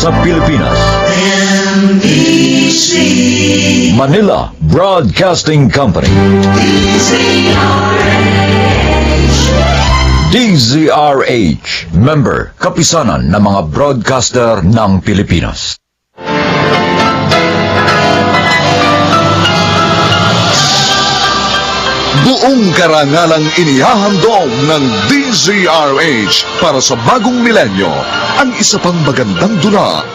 sa Pilipinas. NBC Manila Broadcasting Company. DZRH, member, kapisanan ng mga broadcaster ng Pilipinas. Buong karangalang inihahandog ng DZRH para sa bagong milenyo ang isa pang magandang dula.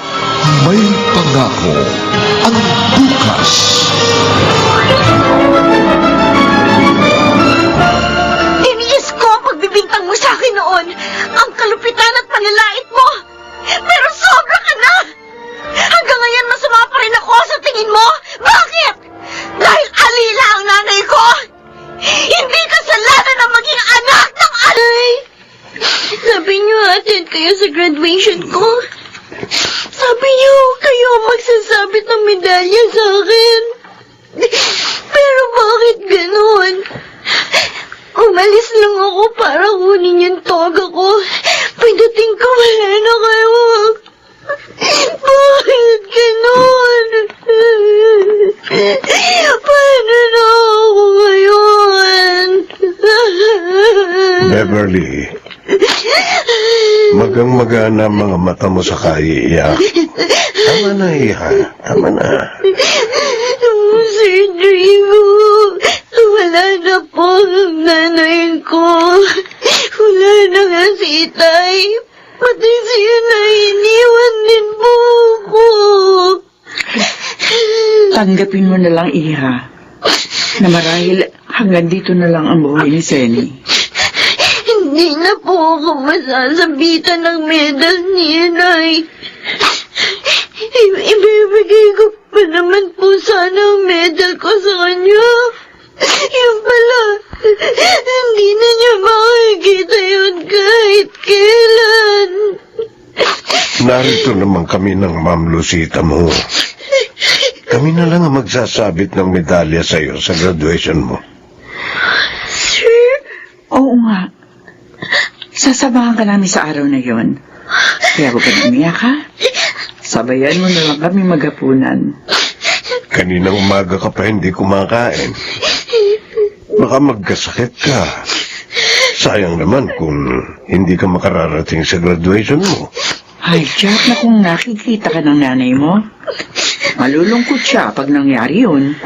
May pangako ang bukas. Iniis ko ang pagbibintang mo sa akin noon. Ang kalupitan at panlalait mo. Pero sobra ka na! Hanggang ngayon masama pa rin ako sa tingin mo. Bakit? Dahil alila ang nanay ko. Hindi kasalanan ang maging anak ng alay. Sabi niyo attend kayo sa graduation ko. Sabi niyo kayo magsasabit ng medalya sa akin. Pero bakit ganun? Umalis lang ako para kunin yung toga ko. Pagdating ko wala na kayo. Bakit ganun? Paano na ako ngayon? Beverly, magang-magana mga mata mo sa kaiiyak. Tama na, iha. Tama na. Sir Drigo, wala na po ang nanay ko. Wala na nga si Itay. Pati siya na iniwan din po ako. Tanggapin mo na lang, Iha, na marahil hanggang dito na lang ang buhay ni Senny. Hindi na po ako masasabitan ng medal ni Inay. Ibibigay ko pa naman po sana ang medal ko sa kanya. Yung pala, hindi na niya makikita yun kahit kailan. Narito naman kami ng Ma'am Lucita mo. Kami na lang ang magsasabit ng medalya sa'yo sa graduation mo. Sir? Oo nga. Sasamahan ka namin sa araw na yon. Kaya huwag ka umiyak, ha? Sabayan mo na lang kami maghapunan. Kaninang umaga ka pa hindi kumakain. Baka magkasakit ka. Sayang naman kung hindi ka makararating sa graduation mo. Ay, Jack, na kung nakikita ka ng nanay mo, malulungkot siya pag nangyari yun.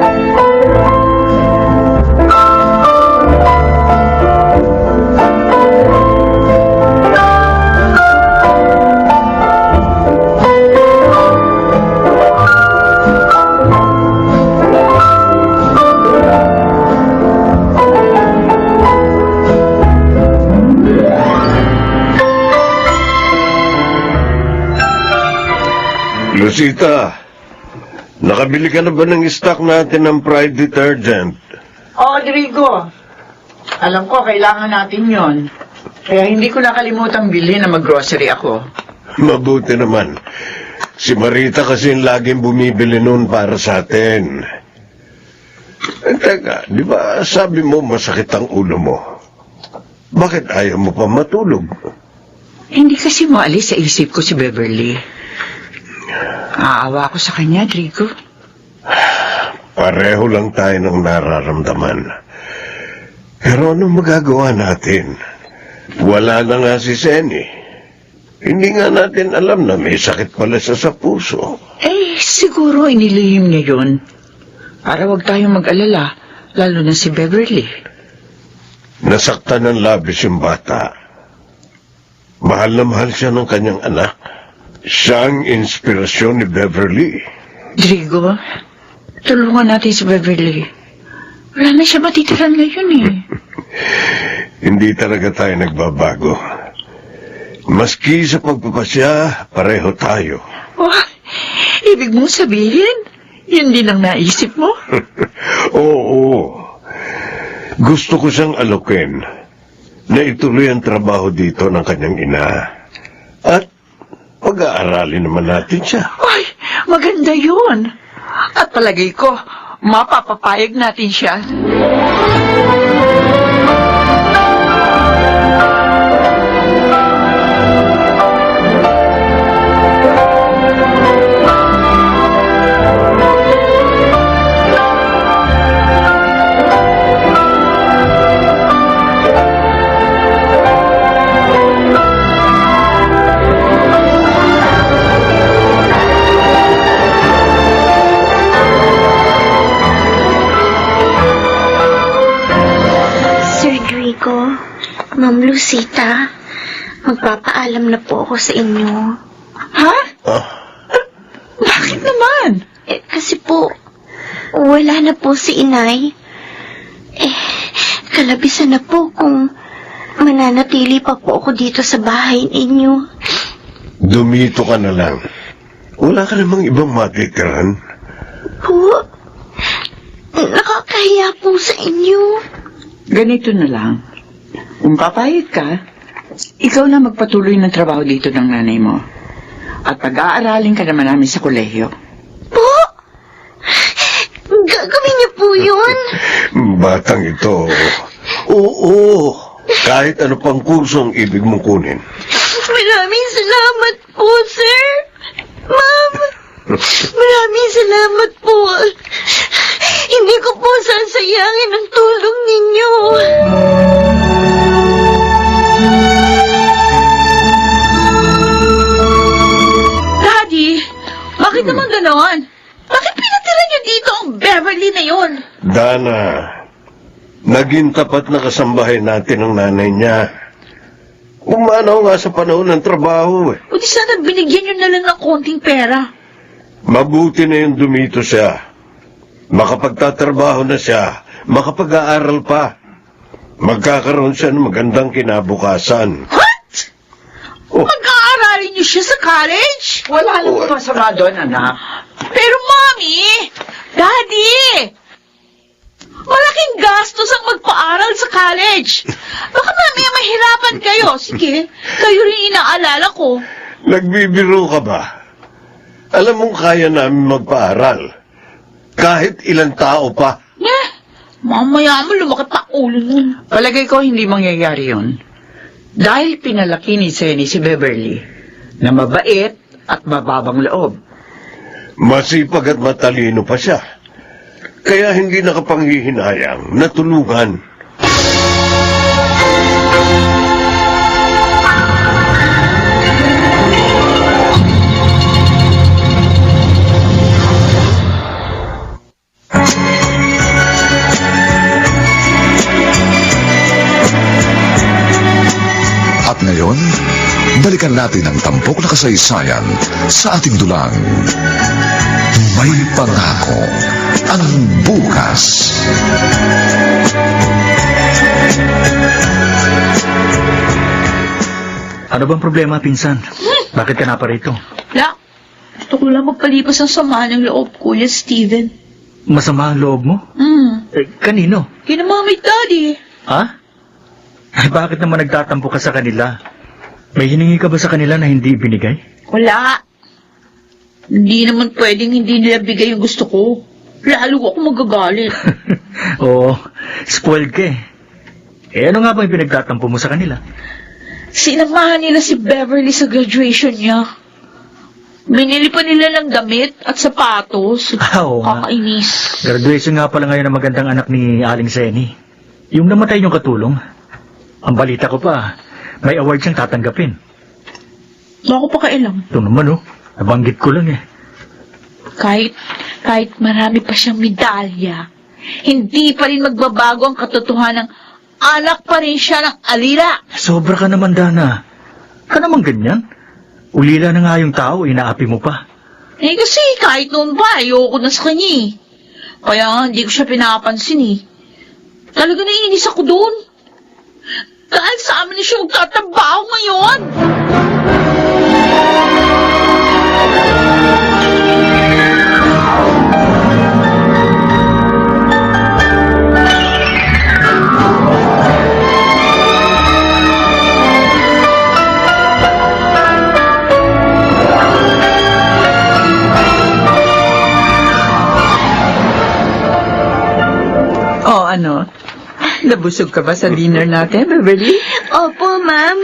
Lucita, nakabili ka na ba ng stock natin ng Pride detergent? Oo, Rodrigo. Alam ko, kailangan natin yon. Kaya hindi ko nakalimutan bilhin na mag-grocery ako. Mabuti naman. Si Marita kasi yung laging bumibili noon para sa atin. Teka, di ba sabi mo masakit ang ulo mo? Bakit ayaw mo pa matulog? Hindi kasi maalis sa isip ko si Beverly. Aawa ko sa kanya, Drigo. Pareho lang tayo ng nararamdaman. Pero ano magagawa natin? Wala na nga si Senny. Hindi nga natin alam na may sakit pala siya sa puso. Eh, siguro inilihim niya yun. Para wag tayong mag-alala, lalo na si Beverly. Nasaktan ng labis yung bata. Mahal na mahal siya ng kanyang anak. Siya ang inspirasyon ni Beverly. Drigo, tulungan natin si Beverly. Wala na siya matitiran ngayon eh. Hindi talaga tayo nagbabago. Maski sa pagpapasya, pareho tayo. Oh, ibig mong sabihin, yun din ang naisip mo? Oo. Gusto ko siyang alokin na ituloy ang trabaho dito ng kanyang ina. At pag-aaralin naman natin siya. Ay, maganda yun. At palagay ko, mapapapayag natin siya. Rodrigo, Ma'am Lucita, magpapaalam na po ako sa inyo. Ha? Ah, Bakit naman? Kasi po, wala na po si inay. Kalabisan na po kung mananatili pa po ako dito sa bahay ninyo. dumito ka na lang. Wala ka namang ibang matitiran. Po, nakakahiya po sa inyo. Ganito na lang. Kung papayag ka, ikaw na magpatuloy ng trabaho dito ng nanay mo. At pag-aaralin ka naman namin sa kolehiyo. Po, gagawin niyo po yun. Batang ito. Oo, kahit ano pang kurso ang ibig mong kunin. Maraming salamat po, sir. Ma'am, maraming salamat po. Hindi ko po sasayangin ang tulong ninyo. Daddy, bakit naman ganon? Bakit pinatira niyo dito ang Beverly na yon? Dana, naging tapat na kasambahay natin ang nanay niya. Umanaw nga sa panahon ng trabaho eh. O di sana binigyan niyo na lang ng konting pera. Mabuti na yung dumito siya. Makapagtatrabaho na siya, makapag-aaral pa. Magkakaroon siya ng magandang kinabukasan. What? Oh. Mag-aaralin niyo siya sa college? Wala namang masama doon, anak. Pero Mommy, Daddy, malaking gastos ang magpaaral sa college. Baka mamaya mahirapan kayo. Sige, kayo rin inaalala ko. Nagbibiro ka ba? Alam mong kaya namin magpaaral. Kahit ilang tao pa. Mamaya mo lumakit pa ulo nun. Palagay ko hindi mangyayari yun. Dahil pinalaki ni Senny si Beverly na mabait at mababang loob. Masipag at matalino pa siya. Kaya hindi nakapanghihinayang na tulungan. At ngayon, balikan natin ang tampok na kasaysayan sa ating dulang. May pangako ang bukas. Ano bang problema, pinsan? Bakit ka na pa rito? La, gusto ko lang magpalipas ang sama ng loob, Kuya Steven. Masama ang loob mo? Kanino? Kina Mommy at Daddy. Ha? Ay, bakit naman nagtatampo ka sa kanila? May hiningi ka ba sa kanila na hindi binigay? Wala. Hindi naman pwedeng hindi nila bigay yung gusto ko. Lalo ako magagalit. Oo, spoiled ka eh. Eh, ano nga ba yung pinagtatampo mo sa kanila? Sinamahan nila si Beverly sa graduation niya. Binili pa nila ng damit at sapatos. Oo nga. Kakainis. Graduation nga pala ngayon ng magandang anak ni Aling Senny. Yung namatay yung katulong. Ang balita ko pa, may award siyang tatanggapin. Bako pa kailang. Ito naman oh, nabanggit ko lang eh. Kahit marami pa siyang medalya, hindi pa rin magbabago ang katotohanan ng anak pa rin siya ng alila. Sobra ka naman, Dana. Ka naman ganyan. Ulila na nga yung tao, inaapi mo pa. Eh kasi kahit noon pa, ayoko na sa kanya eh. Kaya hindi ko siya pinapansin eh. Talaga naiinis ako doon. Dahil sa amin na siya magtatrabaho ngayon. Oh, ano? Nabusog ka ba sa dinner natin, Beverly? Opo, ma'am.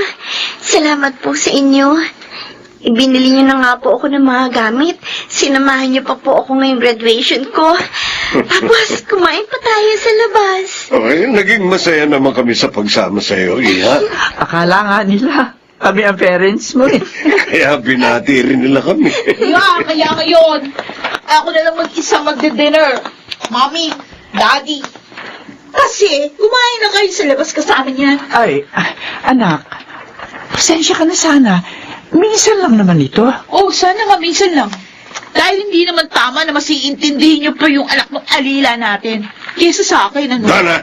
Salamat po sa inyo. Ibinili niyo na nga po ako ng mga gamit. Sinamahan niyo pa po ako ngayong graduation ko. Tapos, kumain pa tayo sa labas. Okay, naging masaya naman kami sa pagsama sa iyo, Iha. Akala nga nila, kami ang parents mo eh. Kaya binati rin nila kami. Kaya ngayon, ako na lang mag-isa magde-dinner. Mommy, Daddy. Kasi, kumain na kayo sa labas kasama niya. Ay, anak, pasensya ka na sana. Minsan lang naman ito. Oh, sana nga minsan lang. Dahil hindi naman tama na masiintindihin niyo pa yung anak ng alila natin. Kesa sa akin, ano? Dana,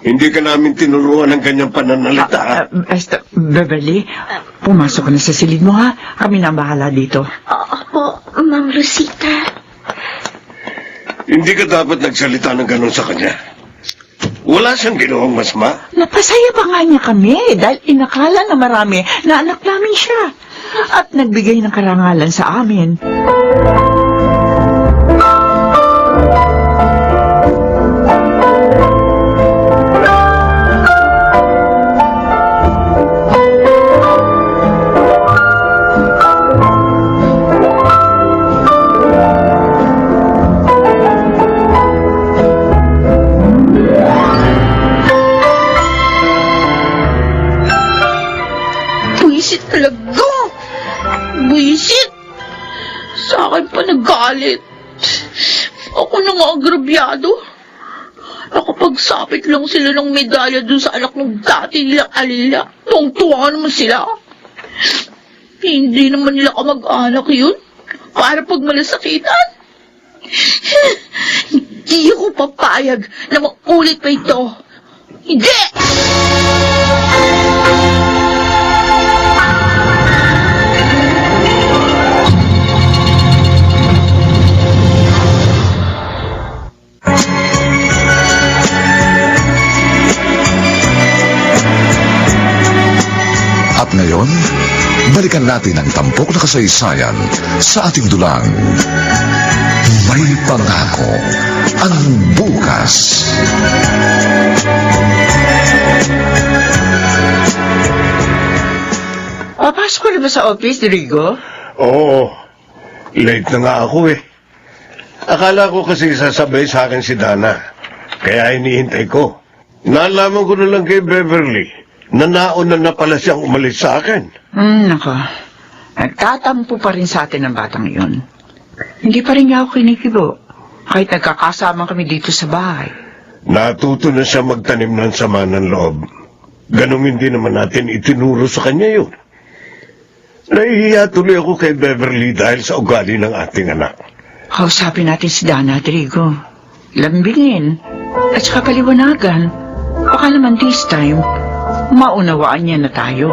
hindi ka namin tinuruan ng ganyang pananalita. Basta, Beverly, pumasok ka na sa silid mo ha. Kami na ang bahala dito. Opo, Ma'am Rosita. Hindi ka dapat nagsalita ng ganon sa kanya. Wala siyang ginawang masama. Napasaya pa nga niya kami dahil inakala na marami na anak namin siya. At nagbigay ng karangalan sa amin. Buisit talaga. Buisit. Sa akin pa nagalit. Ako na nga agrabyado. Nakapagsapit lang sila ng medalya dun sa anak ng dati nilang alila. Tuwang-tuwa naman sila. Hindi naman nila kamag-anak yun. Para pag malasakitan. Hindi ako papayag na maulit pa ito. Hindi! At ngayon, balikan natin ang tampok na kasaysayan sa ating dulang. May pangako ang bukas. Papasok ka na ba sa office, Rigo? Oo, late na nga ako eh. Akala ko kasi sasabay sa akin si Dana. Kaya hinihintay ko. Nalaman ko na lang kay Beverly na nauna na pala siyang umalis sa akin. Nako. Nagtatampo pa rin sa atin ang batang yun. Hindi pa rin niya ako kinikibo. Kahit nagkakasama kami dito sa bahay. Natuto na siya magtanim ng sama ng loob. Ganong hindi naman natin itinuro sa kanya yun. Nahihiya tuloy ako kay Beverly dahil sa ugali ng ating anak. Kausapin natin si Dana at Rigo. Lambingin. At saka paliwanagan. Baka naman this time, maunawaan niya na tayo.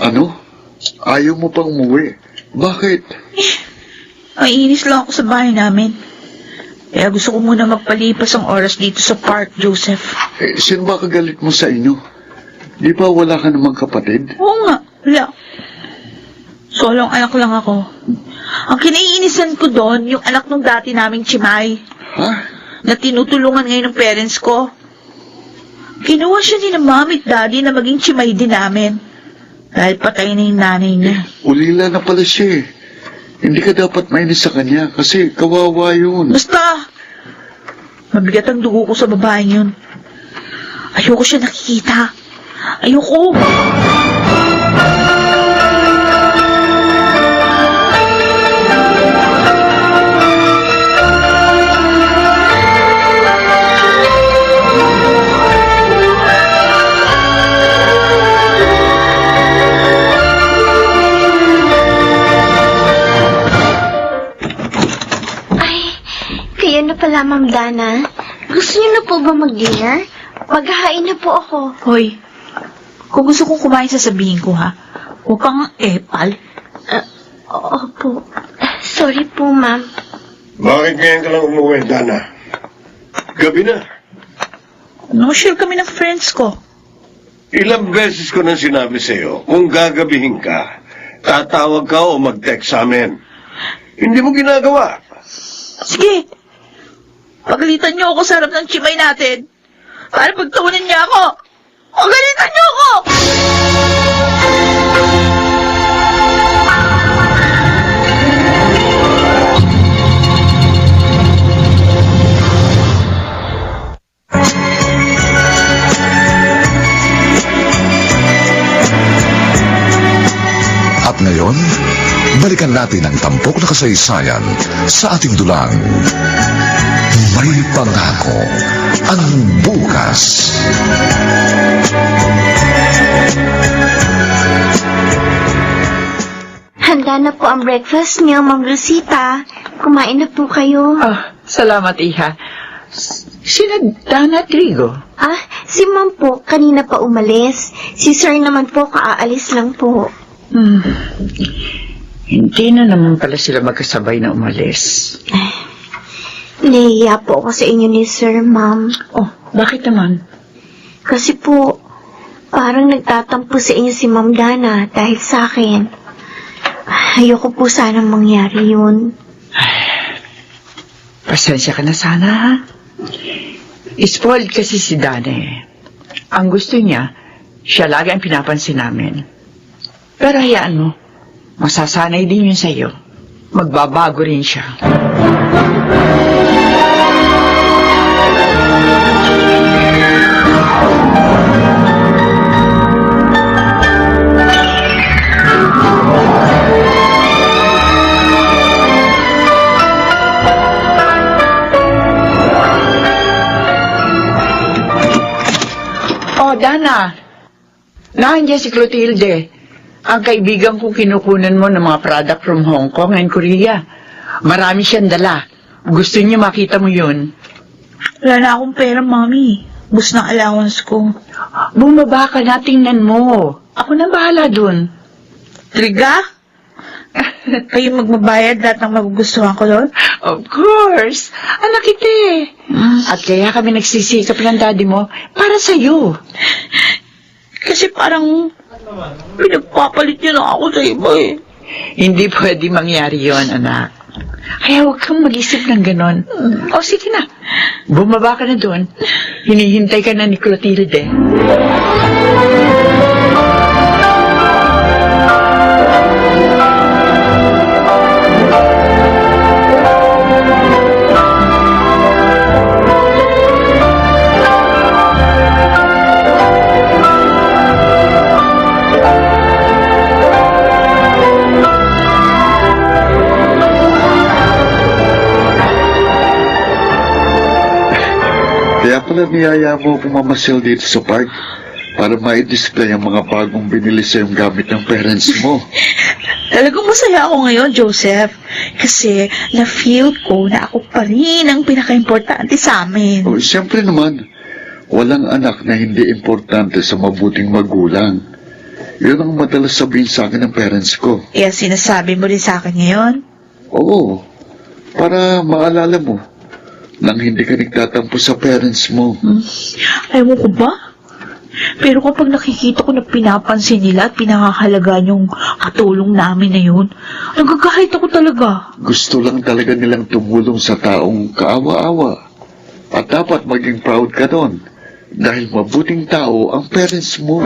Ano? Ayaw mo pang umuwi? Bakit? Maiinis lang ako sa bahay namin. Kaya gusto ko muna magpalipas ang oras dito sa park, Joseph. Sino ba kagalit mo sa inyo? Di ba wala ka namang kapatid? Oo nga, wala. Solong anak lang ako. Ang kinaiinisan ko doon, yung anak ng dati naming Chimay, Ha? na tinutulungan ngayon ng parents ko. Kinuha siya ni na mami at daddy na maging Chimay din namin. Dahil patay na yung nanay niya. Ulila na pala siya eh. Hindi ka dapat mainis sa kanya kasi kawawa yun. Basta, mabigat ang dugo ko sa babaeng yun. Ayoko siya nakikita. Ayoko. Kayo na pala, Ma'am Dana. Gusto niyo na po ba mag-dinner? Maghahain na po ako. Hoy, kung gusto kong kumain, sasabihin ko ha. Huwag kang epal. Opo. Sorry po, Ma'am. Bakit ngayon ka lang umuwi, Dana? Gabi na. No-share kami ng friends ko. Ilang beses ko nang sinabi sa'yo, kung gagabihin ka, tatawag ka o mag-text sa amin. Hindi mo ginagawa. Sige. Pagalitan niyo ako sa harap ng Chimay natin. Para pagtawanan niya ako. Pagalitan niyo ako! natin ang tampok na kasaysayan sa ating dulang. May pangako ang bukas. Handa na po ang breakfast niyo, Ma'am Rosita. Kumain na po kayo. Salamat, Iha. Sina Dana at Rigo? Si Ma'am po, kanina pa umalis. Si Sir naman po, kaaalis lang po. Hindi na naman pala sila magkasabay na umalis. Nahiya po ako sa inyo ni Sir, Ma'am. Oh, bakit naman? Kasi po, parang nagtatampo sa inyo si Ma'am Dana dahil sa akin. Ayoko po sanang mangyari yun. Pasensya ka na sana, ha? Spoiled kasi si Dana eh. Ang gusto niya, siya lagi ang pinapansin namin. Pero hayaan mo, masasanay din yun sa'yo. Magbabago rin siya. Oh, Dana. Nandiyan si Clotilde. Ang kaibigan kong kinukunan mo ng mga product from Hong Kong and Korea. Marami siyang dala. Gusto niya makita mo yun. Wala na akong pera, Mami. Bus ng allowance ko. Bumaba ka na, tingnan mo. Ako na bahala dun. Triga? Kayo magbabayad lahat ng magugustuhan ko doon? Of course. Anak kita eh. At kaya kami nagsisikap ng daddy mo para sa'yo. Kasi parang pinagpapalit niyo na ako sa iba eh. Hindi pwede mangyari yon, anak. Kaya huwag kang mag-isip ng ganon. O sige na. Bumaba ka na doon. Hinihintay ka na ni Clotilde. Kaya pala niyaya mo akong mamasyal dito sa park para ma-display ang mga bagong binili sa yung gamit ng parents mo. Talagang masaya ako ngayon, Joseph. Kasi na-feel ko na ako pa rin ang pinaka-importante sa amin. O, siyempre naman, walang anak na hindi importante sa mabuting magulang. Yun ang madalas sabihin sa akin ng parents ko. Kaya sinasabi mo rin sa akin ngayon? Oo, para maalala mo nang hindi ka nagtatampo sa parents mo. Ayaw ko ba? Pero kapag nakikita ko na pinapansin nila at pinakahalagaan yung katulong namin na yun, nagkakahit ako talaga. Gusto lang talaga nilang tumulong sa taong kaawa-awa. At dapat maging proud ka doon. Dahil mabuting tao ang parents mo.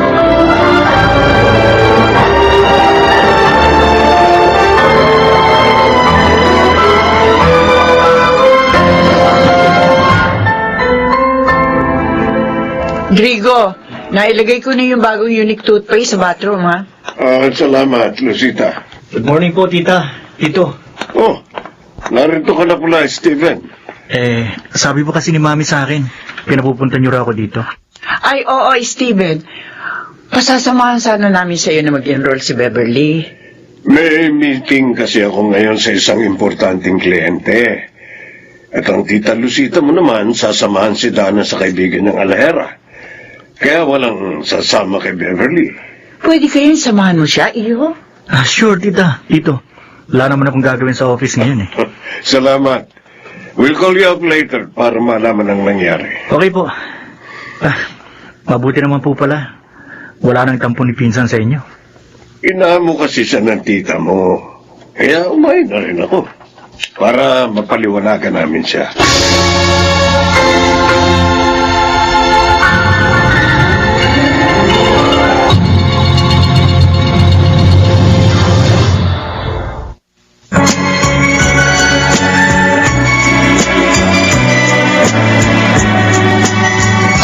Grigo, nailagay ko na yung bagong unique toothpaste sa bathroom, ha? Salamat, Lucita. Good morning po, tita. Tito. Oh, narito ka na pala, Steven. Sabi po kasi ni Mami sa akin, pinapupunta niyo raw ako dito. Ay, oo, Steven. Pasasamahan sana namin sa iyo na mag-enroll si Beverly. May meeting kasi ako ngayon sa isang importanteng kliyente. At ang tita Lucita mo naman, sasamahan si Dana sa kaibigan ng Alahera. Kaya walang sasama kay Beverly. Pwede kayong samahan mo siya, iyo? Sure, tita. Tito. Wala naman akong gagawin sa office ngayon eh. Salamat. We'll call you up later para malaman ang nangyari. Okay po. Mabuti naman po pala. Wala nang tampo ni Pinsan sa inyo. Inaamo kasi siya ng tita mo. Kaya umain na rin ako. Para mapaliwanagan namin siya.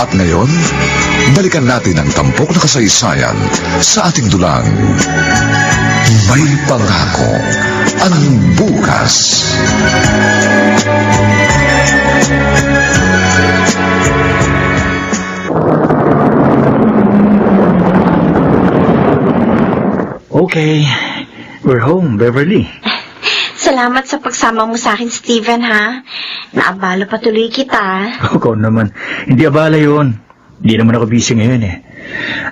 At ngayon, balikan natin ang tampok na kasaysayan sa ating dulang. May pangako ang bukas. Okay, we're home, Beverly. Salamat sa pagsama mo sa akin, Steven, ha? Naabala patuloy kita. Ikaw naman, hindi abala yun. Hindi naman ako busy ngayon eh.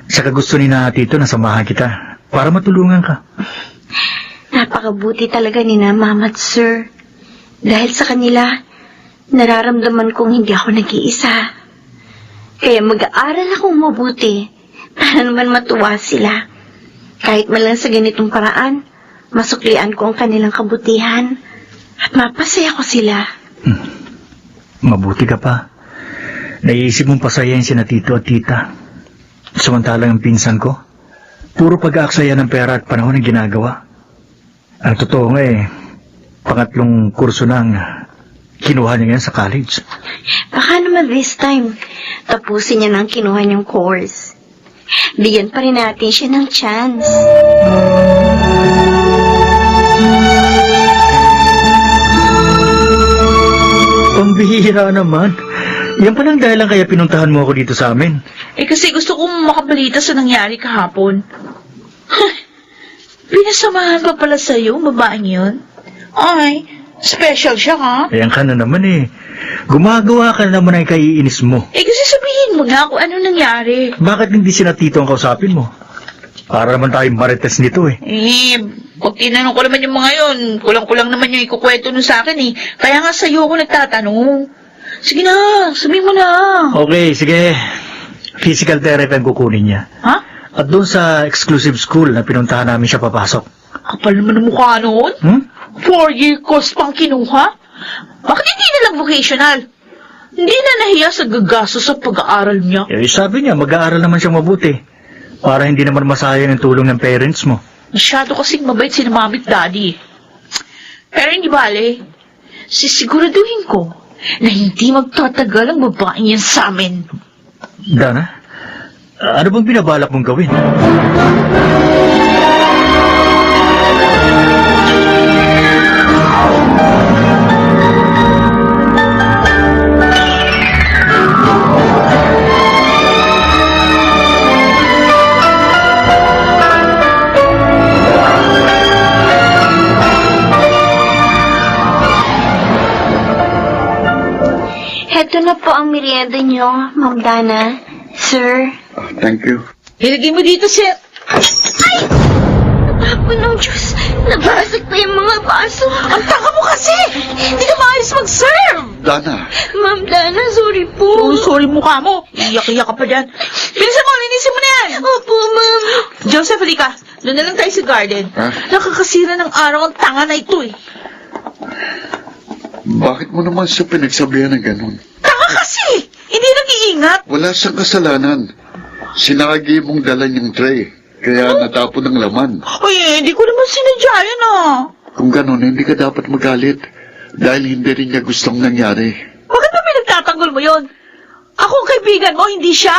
Saka gusto ni na Tito na samahan kita para matulungan ka. Napakabuti talaga ni na Mama at Sir. Dahil sa kanila, nararamdaman kong hindi ako nag-iisa. Kaya mag-aaral akong mabuti para naman matuwa sila. Kahit man lang sa ganitong paraan, masuklian ko ang kanilang kabutihan at mapasaya ko sila. Mabuti ka pa. Naiisip mong pasayahin si na Tito at Tita. Samantalang ang pinsan ko, puro pag-aaksaya ng pera at panahon ang ginagawa. Ang totoo nga eh, pangatlong kurso na ang kinuha niya ngayon sa college. Baka naman this time, tapusin niya na ang kinuha niyang course. Bigyan pa rin natin siya ng chance. Pambihira naman. Yan palang dahilan kaya pinuntahan mo ako dito sa amin. Eh kasi gusto kong makabalita sa nangyari kahapon. Pinasamahan pa pala sa'yo, babaeng yun. Ay, special siya ha? Ayan ka na naman eh. Gumagawa ka na naman ang kaiinis mo. Eh kasi sabihin mo na kung ano nangyari. Bakit hindi si na Tito ang kausapin mo? Para naman tayong marites nito eh. Eh, pag tinanong ko naman yung mga yun, kulang-kulang naman yung ikukwento nun sa akin eh. Kaya nga sa'yo ako nagtatanong. Sige na, sabihin mo na. Okay, sige. Physical therapy ang kukunin niya. Ha? At doon sa exclusive school na pinuntahan namin siya papasok. Kapal naman ang mukha noon. 4-year course pang kinuha? Bakit hindi na lang vocational? Hindi na nahiya sa gagasto sa pag-aaral niya. Eh, sabi niya, mag-aaral naman siya mabuti. Para hindi naman masayang ang tulong ng parents mo. Masyado kasing mabait si mami at daddy. Pero hindi bale, sisiguraduhin ko na hindi magtatagal ang babaeng yan sa amin. Dana, ano bang binabalak mong gawin? Heto na po ang merienda niyo, Ma'am Dana. Sir. Thank you. Ilagay mo dito, sir. Tapon ng Diyos. Nabasag pa yung mga baso. Ang tanga mo kasi! Hindi ka maayos mag-serve! Dana, Ma'am Dana, sorry po. Oh, sorry mukha mo. Iyak-iyak ka pa dyan. Bilisan mo, linisin mo na yan. Opo, Ma'am. Joseph, halika. Doon na lang tayo sa garden. Ha? Nakakasira ng araw ang tanga na ito eh. bakit mo naman siya pinagsabihan ng ganun? Tanga kasi! Hindi nag-iingat. Wala siyang kasalanan. Sinagi mong dala niyang tray, kaya natapon ng laman. Ay, hindi ko naman sinadya yan ah. Kung ganun, hindi ka dapat magalit. Dahil hindi rin niya gustong nangyari. Bakit ba pinagtatanggol mo yon? Ako ang kaibigan mo, hindi siya.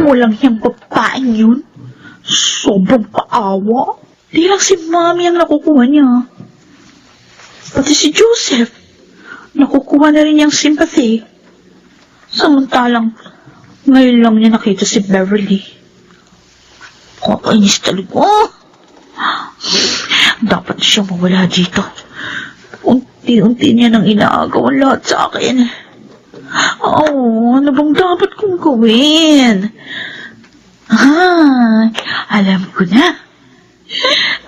Walang yung babaeng yun. Sobrang paawa. Di lang si Mami ang nakukuha niya. Pati si Joseph, nakukuha na rin niyang sympathy. Samantalang, ngayon lang niya nakita si Beverly. Kakainis talaga. Dapat siya mawala dito. Unti-unti niya nang inaagaw ang lahat sa akin. Oh, ano bang dapat kong gawin? Alam ko na.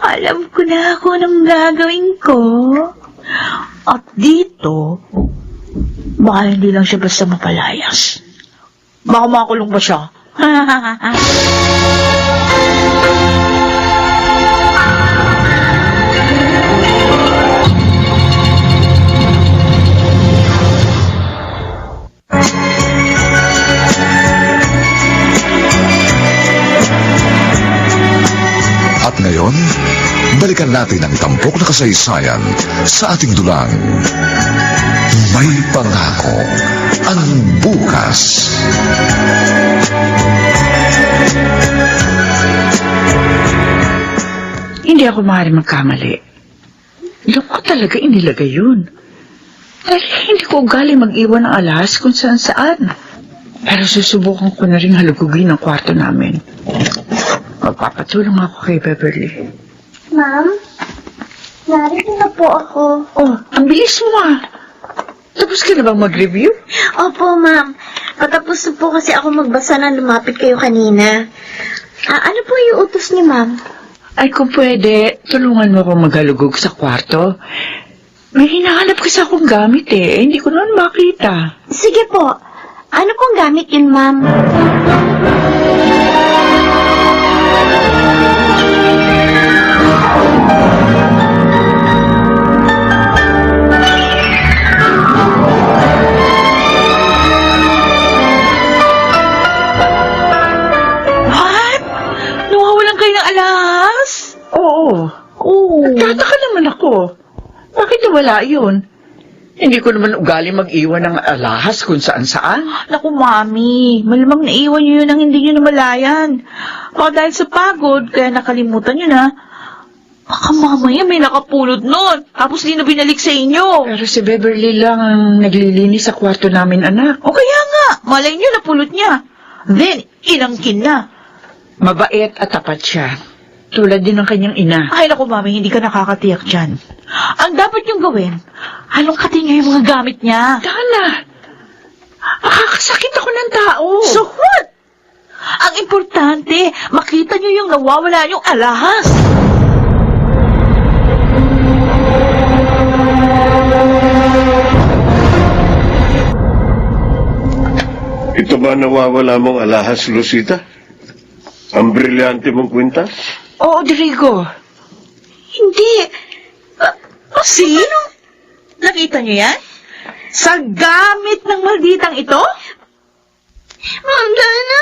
Alam ko na kung anong gagawin ko. At dito, baka hindi lang siya basta mapalayas. Baka makulong pa siya. balikan natin ang tampok na kasaysayan sa ating dulang. May pangako ang bukas. Hindi ako maaaring magkamali. Doon ko talaga inilagay yun. Dahil hindi ko ugali mag-iwan ng alahas kung saan-saan. Pero susubukan ko na rin halugugin ang kwarto namin. Magpapatulong ako kay Beverly. Ma'am, narito na po ako. Oh, ang bilis mo ah. Tapos ka na bang mag-review? Opo, ma'am. Patapos na po kasi ako magbasa na lumapit kayo kanina. Ano po yung utos niyo, ma'am? Ay, kung pwede, tulungan mo akong maghalugog sa kwarto. May hinahanap kasi akong gamit eh. Hindi ko naman makita. Sige po. Ano pong gamit yun, ma'am? What? Nawawalan kayo ng alahas? Oo. Nagtataka naman ako. Bakit nawala yun? Hindi ko naman ugali mag-iwan ng alahas kung saan-saan. Naku, Mami. Malamang naiwan niyo yun ang hindi niyo namalayan. Baka dahil sa pagod, kaya nakalimutan niyo na. Baka mamaya may nakapulot nun. Tapos di na binalik sa inyo. Pero si Beverly lang ang naglilinis sa kwarto namin, anak. O kaya nga, malay niyo napulot niya. Then, inangkin na. Mabait at tapat siya. Tulad din ng kanyang ina. Ay, naku, Mami, hindi ka nakakatiyak dyan. Ang dapat niyong gawin, halongkatin niyo yung mga gamit niya. Dana, makakasakit ako ng tao. So what? Ang importante, makita niyo yung nawawala niyong alahas. Ito ba nawawala mong alahas, Lucita? Ang brilyante mong kwintas? Oo, Rodrigo. Hindi. See? Nakita niyo yan? Sa gamit ng malditang ito? Ma'am Dana,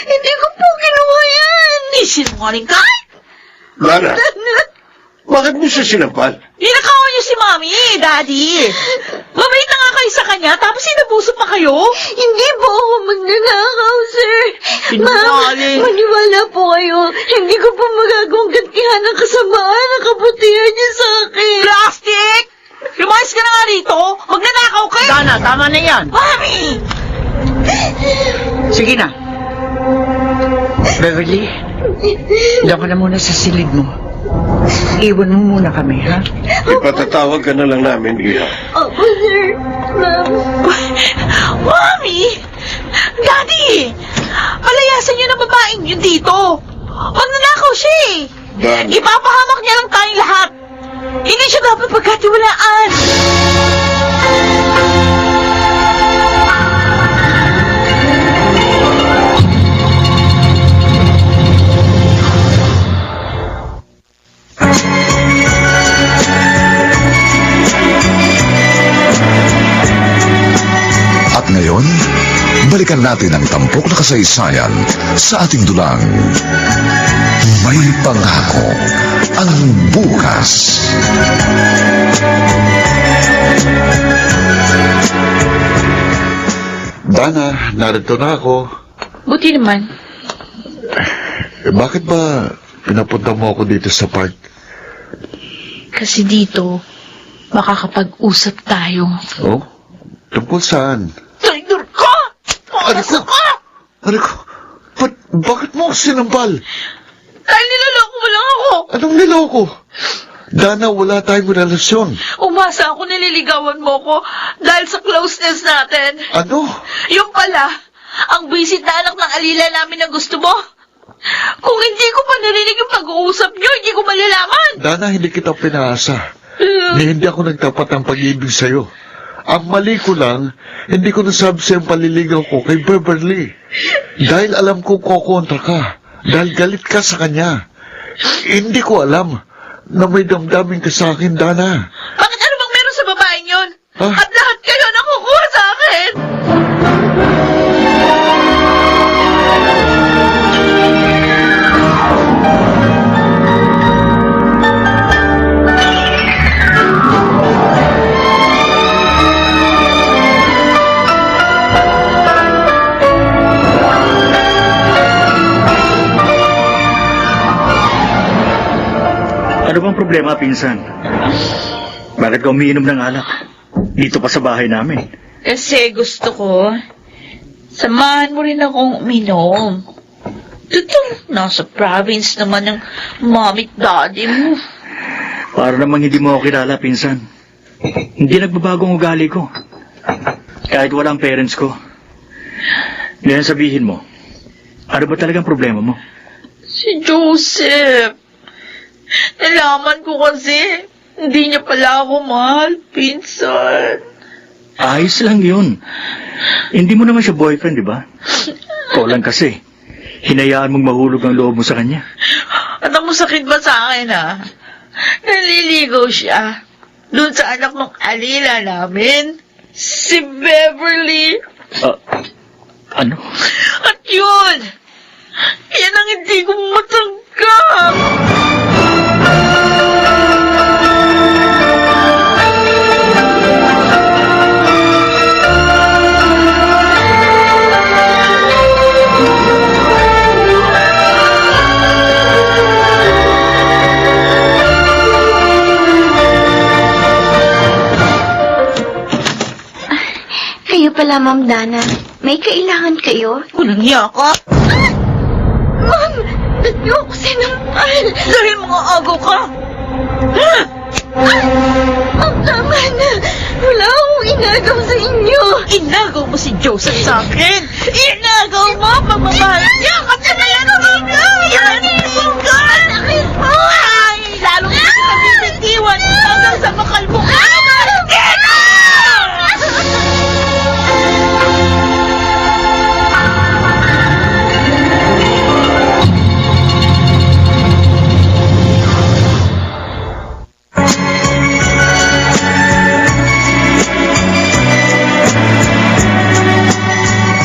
hindi ko po ginawa yan. Isinungaling ka? Dana, bakit mo siya sinampal? Ninakawan niyo si Mami, Daddy. Mabait na nga kayo sa kanya, tapos sinabusok pa kayo? Hindi po ako magnanakaw, sir. Sinungaling. Ma'am, maniwala po kayo. Hindi ko po magagawang gantihan ang kasamaan ang kabutihan niya sa akin. Plastic! Lumayas ka na nga rito. Magnanakaw ka. Dana, tama na yan. Mami! Sige na. Beverly, doon ka na muna sa silid mo. Iwan mo muna kami, ha? Ipatatawag ka na lang namin, Iha. Opo, sir. Ma'am. Mami! Daddy! Palayasan niyo na babaeng yun dito. Magnanakaw siya eh. Dan, Ipapahamak niya lang tayong lahat. Hindi siya dapat pagkatiwalaan. At ngayon, balikan natin ang tampok na kasaysayan sa ating dulang. May pangako ang bukas. Dana, narito na ako. Buti naman. Bakit ba pinapunta mo ako dito sa park? Kasi dito, makakapag-usap tayo. Oh? Tungkol saan? Traidor ka! Pangasa ka! Bakit mo ako sinampal? Dahil nilaloko mo lang ako. Anong niloko? Dana, wala tayong relasyon. Umasa ako nililigawan mo ko dahil sa closeness natin. Ano? Yung pala, ang bisit na anak ng alila namin ang gusto mo. Kung hindi ko pa narinig yung pag-uusap nyo, hindi ko malalaman. Dana, hindi kita pinaasa. Hindi ako nagtapat ng pag-ibig sa'yo. Ang mali ko lang, hindi ko nasabi sa'yo ang paliligaw ko kay Beverly. Dahil alam ko kokontra ka. Dahil galit ka sa kanya. Hindi ko alam na may damdamin ka sa akin, Dana. Bakit ano bang meron sa babaeng yun? Ha? At lahat kayo nakukuha sa akin. Ano bang problema, pinsan? Bakit ka umiinom ng alak? Dito pa sa bahay namin. Kasi gusto ko, samahan mo rin akong uminom. Total, nasa province naman ng mommy at daddy mo. Para namang hindi mo ako kilala, pinsan. Hindi nagbabago ang ugali ko. Kahit walang parents ko. Ngayon sabihin mo, ano ba talagang problema mo? Si Joseph. Nalaman ko kasi, hindi niya pala ako mahal, pinsan. Ayos lang yun. Hindi mo naman siya boyfriend, di ba? Ikaw lang kasi. Hinayaan mong mahulog ang loob mo sa kanya. At ang masakit ba sa akin, ha? Naliligaw siya. Doon sa anak ng alila namin. Si Beverly. Ano? At yun! Yan ang hindi ko matanggap! Kayo pala, Ma'am Dana. May kailangan kayo? Walang hiya ka? Ma'am, ba't niyo ako sinampal? Dahil mga agaw ka! Ma'am, tama na. Wala akong inagaw sa inyo. Inagaw mo si Joseph sa akin! Inagaw mo! Pagmamahal niya! Kasi na yan ang mga! Yan ang mga! Ay! Lalo na kita bibitiwan hanggang sa makalbo ka naman!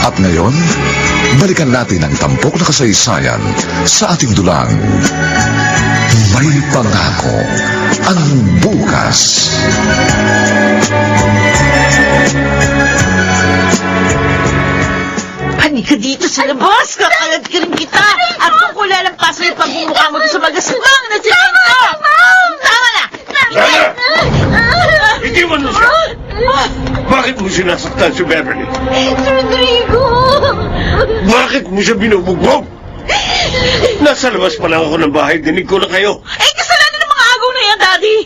At ngayon, balikan natin ang tampok na kasaysayan sa ating dulang. May pangako ang bukas. Hani ka dito sa labas! Kakalad ka rin kita! At kung kulalampasan yung pagmumukha mo doon sa magaspang na simento! Tama na! Hindi mo na siya! Bakit mo sinasaktan si Beverly? Rodrigo! Bakit mo siya binubugbog? Nasa labas pa lang ako ng bahay, dinig ko na kayo. Eh, kasalanan ng mga agaw na yan, Daddy!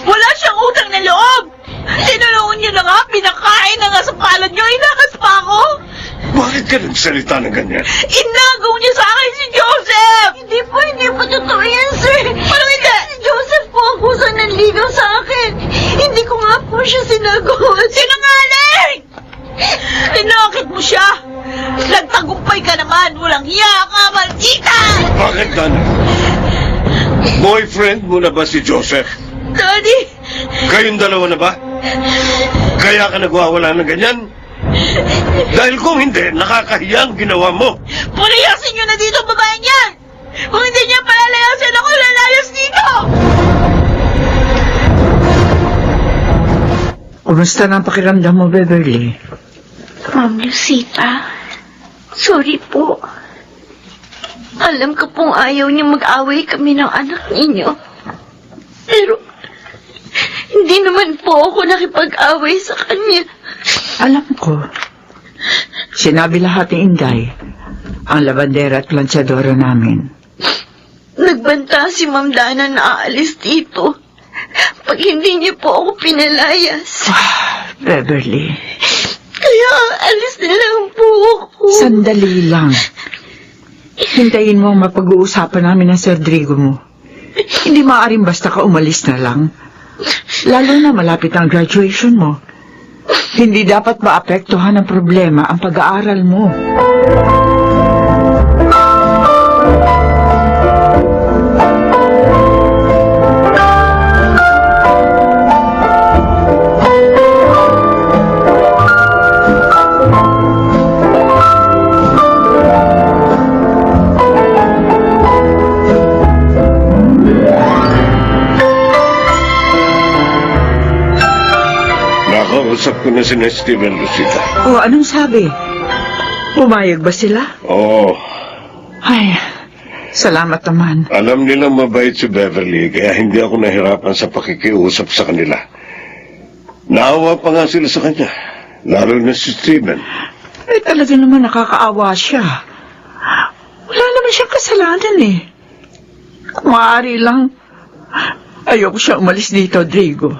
Wala siyang utang na loob! Tinulungan niyo na nga, pinakain na nga sa palad niyo, inakas pa ako! Bakit ka nagsalita ng ganyan? Inagaw niya sa akin si Joseph! Hindi po totoo yan, sir. Paano hindi? Si Joseph po ang kusang nanligaw sa akin. Hindi ko nga po siya sinagot. Sinungaling! Tinakit mo siya! Nagtagumpay ka naman! Walang hiya ka, maldita! Bakit ganun? Boyfriend mo na ba si Joseph? Daddy! Kayong dalawa na ba? Kaya ka nagwawala ng ganyan? Dahil kung hindi, nakakahiyang ginawa mo. Pulayasin niyo na dito ang babae niyan! Kung hindi niya palalayasin ako, lalayas dito! Kumusta na ang pakiramdam mo, Beverly? Ma'am Lucita, sorry po. Alam ko pong ayaw niyo mag-away kami ng anak ninyo. Pero, hindi naman po ako nakipag-away sa kanya. Alam ko. Sinabi lahat ni Inday, ang labandera at planchadora namin. Nagbanta si Ma'am Dana na aalis dito. Pag hindi niyo po ako pinalayas. Beverly, Kaya alis na lang po ako. sandali lang. Hintayin mo ang mapag-uusapan namin ng Sir Rodrigo mo. Hindi maaaring basta ka umalis na lang. Lalo na malapit ang graduation mo. Hindi dapat maapektuhan ng problema ang pag-aaral mo. Nakausap ko na si Steven, Lucita. O, anong sabi? Pumayag ba sila? Oo. Ay, Salamat naman. Alam nilang mabait si Beverly, kaya hindi ako nahirapan sa pakikiusap sa kanila. Naawa pa nga sila sa kanya, lalo na si Steven. Eh, talaga naman nakakaawa siya. Wala naman siyang kasalanan eh. Kung maaari lang, ayoko siya umalis dito, Drigo.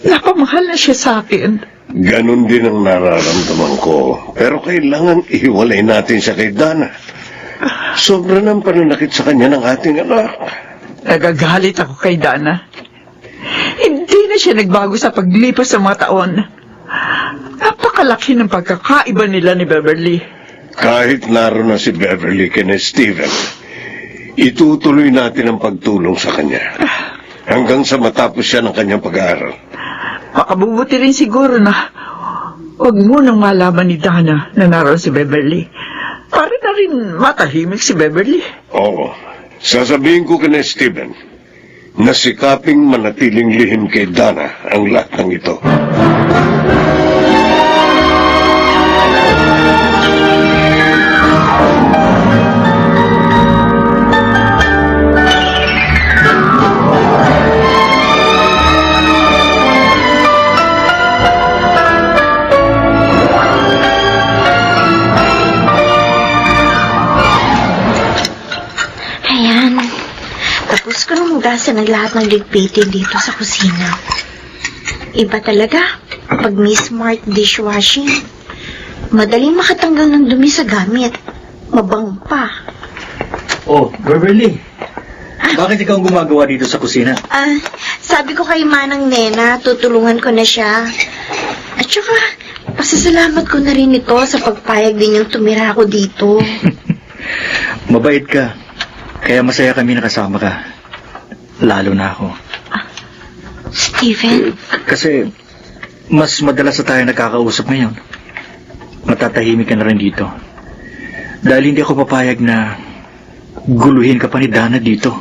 Napamahal na siya sa akin. Ganon din ang nararamdaman ko. Pero kailangan ihiwalay natin siya kay Dana. Sobra ng pananakit sa kanya ng ating anak. Nagagalit ako kay Dana. Hindi na siya nagbago sa paglipas ng mga taon. Napakalaki ng pagkakaiba nila ni Beverly. Kahit naroon na si Beverly kina Steven, itutuloy natin ang pagtulong sa kanya. Hanggang sa matapos siya ng kanyang pag-aaral. Makabubuti rin siguro na huwag munang malaman ni Dana na naroon si Beverly. Para na rin matahimik si Beverly. Oo. Sasabihin ko kina Steven na sikaping manatiling lihim kay Dana ang lahat ng ito. Ayan. Tapos ko nang hugasan ang lahat ng ligpitin dito sa kusina. Iba talaga pag may smart dishwashing. Madaling makatanggal ng dumi sa gamit. Mabango pa. Oh, Beverly. Bakit ikaw ang gumagawa dito sa kusina? Sabi ko kay Manang Nena, tutulungan ko na siya. At saka, pasasalamat ko na rin ito sa pagpayag din yung tumira ako dito. Mabait ka. Kaya masaya kami nakasama ka. Lalo na ako. Steven? Kasi mas madalas na tayo nakakausap ngayon. Matatahimik ka na rin dito. Dahil hindi ako papayag na guluhin ka pa ni Dana dito.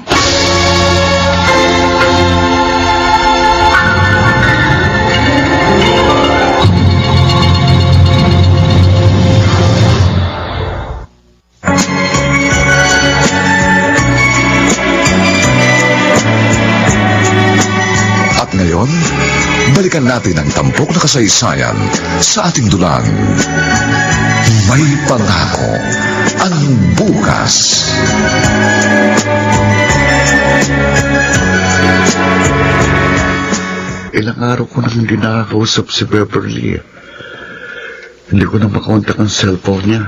At ngayon, balikan natin ang tampok na kasaysayan sa ating dulang. May pangako ang bukas. Ilang araw ko nang hindi nakakausap si Beverly. Hindi ko na makontak ang cellphone niya.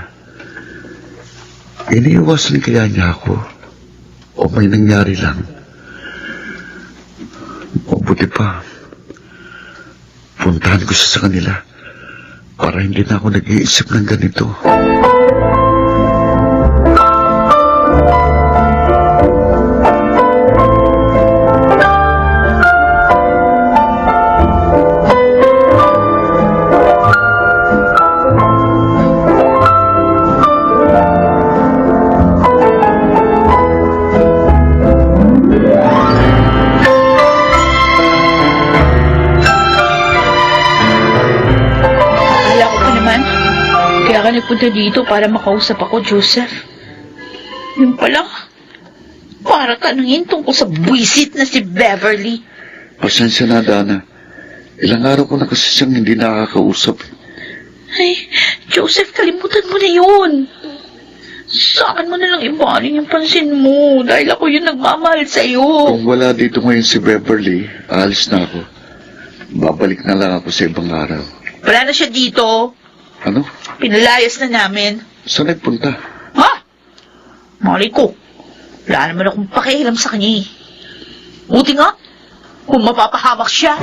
Iniiwasan kaya niya ako? O may nangyari lang? Mabuti pa. Puntahan ko siya sa kanila para hindi na ako nag-iisip ng ganito. Kaya ka nagpunta dito para makausap ako, Joseph. Yung pala, para tanungin tungkol sa buwisit na si Beverly. Pasensya na, Dana. Ilang araw ko na kasi siyang hindi nakakausap. Ay, Joseph, kalimutan mo na yun. Sa akin mo na lang ibaling yung pansin mo dahil ako yung nagmamahal sa'yo. Kung wala dito ngayon si Beverly, aalis na ako. Babalik na lang ako sa ibang araw. Wala na siya dito. Ano? Pinalayas na namin. Saan nagpunta? Ha? Malay ko. Wala naman akong pakialam sa kanya eh. Buti nga, kung mapapahamak siya.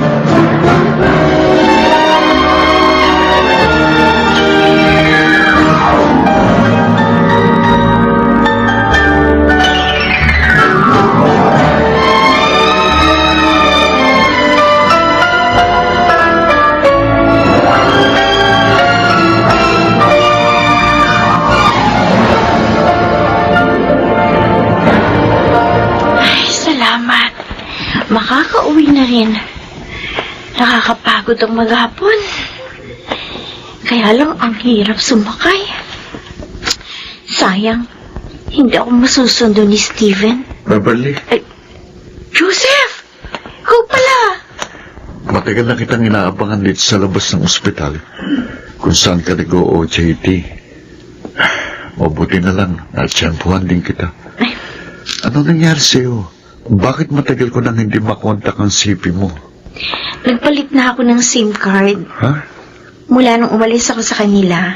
Makakauwi na rin. Nakakapagod ang maghapon. Kaya lang ang hirap sumakay. Sayang, Hindi ako masusundo ni Steven. Beverly, Joseph! Ikaw pala! matagal na kitang inaabangan dito sa labas ng ospital kung saan ka nag-OJT. Mabuti na lang, natsyempuhan din kita. Ano nangyari sa'yo? Bakit matagal ko nang hindi makontak ang CP mo? Nagpalit na ako ng SIM card. Ha? Mula nung umalis ako sa kanila.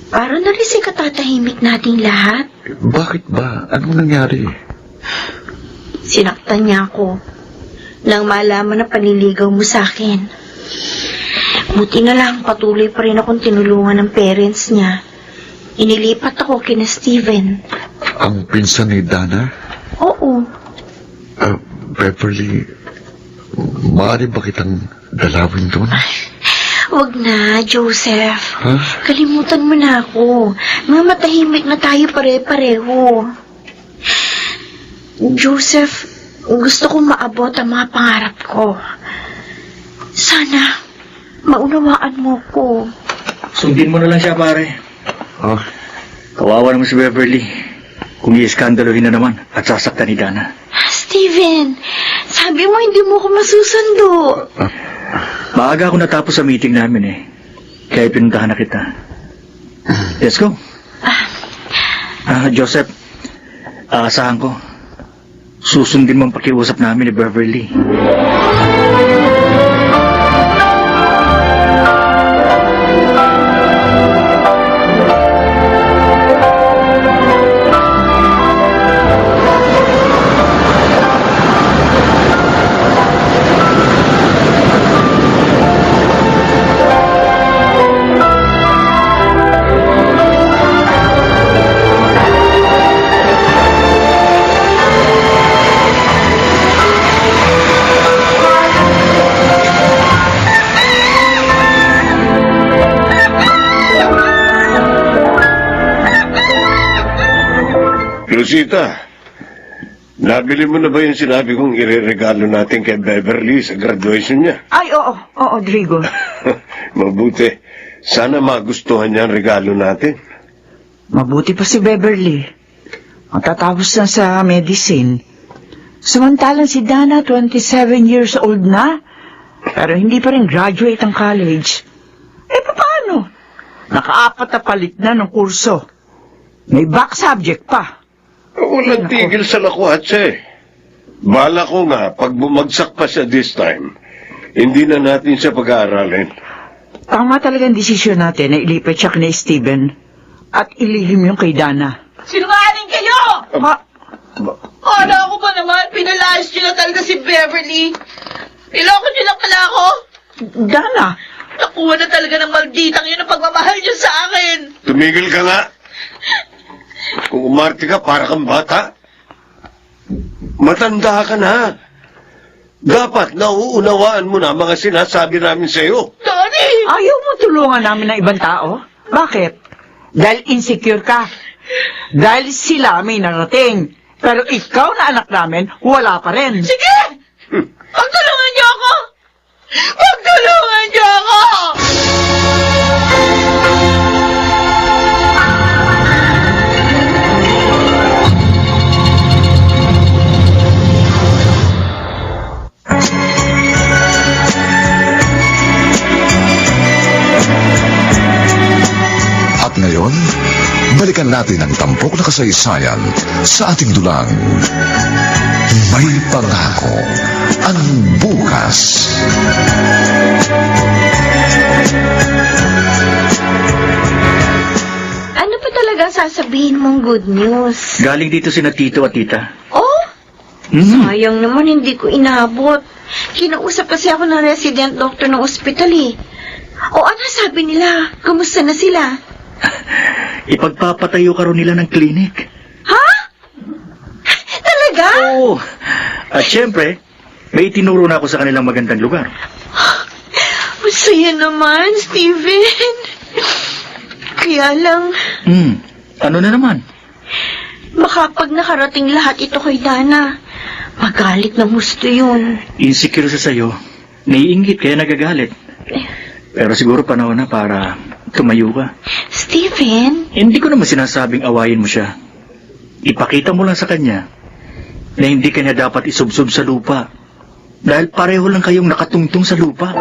Para na rin si katatahimik nating lahat. Bakit ba? Anong nangyari? Sinaktan niya ako. Nang malaman na panliligaw mo sa akin. Buti na lang patuloy pa rin akong tinulungan ng parents niya. Inilipat ako kina Steven. Ang pinsan ni Dana? Oo. Beverly, maaari ba kitang dalawin doon? Huwag na, Joseph. Ha? Kalimutan mo na ako. Mga matahimik na tayo pare-pareho. Joseph, gusto kong maabot ang mga pangarap ko. Sana, maunawaan mo ko. Sundin mo na lang siya, pare. Oh, Kawawa naman si Beverly. Kung i-skandalohin na naman at sasaktan ni Dana. Steven, sabi mo hindi mo ko masusundo. Maaga ako natapos sa meeting namin eh. Kaya pinuntahan na kita. Let's go. Joseph, aasahan ko. Susundin mo ang pakiusap namin ni Beverly. Rosita, nabili mo na ba yung sinabi kong ireregalo natin kay Beverly sa graduation niya? Ay, oo, Rodrigo. Mabuti. Sana magustuhan niya ang regalo natin. Mabuti pa si Beverly. Matatapos na sa medicine. Samantalang si Dana, 27 years old na. Pero hindi pa rin graduate ang college. Paano? Naka-4 na palit na ng kurso. May back subject pa. Walang tigil sa lakwatsa eh. Bala ko nga, pag bumagsak pa siya this time, hindi na natin siya pag-aaralin. Tama talagang desisyon natin na ilipat siya kay Steven at ilihim yung kay Dana. Sinungaling kayo! Ha? Kala ko ba naman, pinalayas niyo na talaga si Beverly. Niloko niyo lang pala ako. Dana? Nakuha na talaga ng malditang yun ang pagmamahal niyo sa akin. Tumigil ka nga. Kung umarte ka, para kang bata. Matanda ka na. Dapat nauunawaan mo na mga sinasabi namin sa'yo. Daddy! Ayaw mo tulungan namin ng ibang tao? Bakit? Dahil insecure ka. Dahil sila may narating. Pero ikaw na anak namin, wala pa rin. Sige! Pagtulungan niyo ako! Pagtulungan niyo ako! At ngayon, balikan natin ang tampok na kasaysayan sa ating dulang. May pangako ang bukas. Ano pa talagang sasabihin mong good news? Galing dito sina Tito at Tita. Oh, Mm. sayang naman hindi ko inabot. Kinausap kasi ako ng resident doctor ng ospital eh. O ano sabi nila? Kumusta na sila? Ipagpapatayo ka rin nila ng klinik. Ha? Talaga? Oo. At syempre, may itinuro na ako sa kanilang magandang lugar. Masaya naman, Steven. Kaya lang, Ano na naman? baka pag nakarating lahat ito kay Dana, magalit ng gusto yun. Insecure siya sa'yo. Naiinggit kaya nagagalit. Pero siguro panahon na para tumayo ka. Steven? Hindi ko naman sinasabing awayin mo siya. ipakita mo lang sa kanya na hindi kanya dapat isubsob sa lupa dahil pareho lang kayong nakatungtong sa lupa.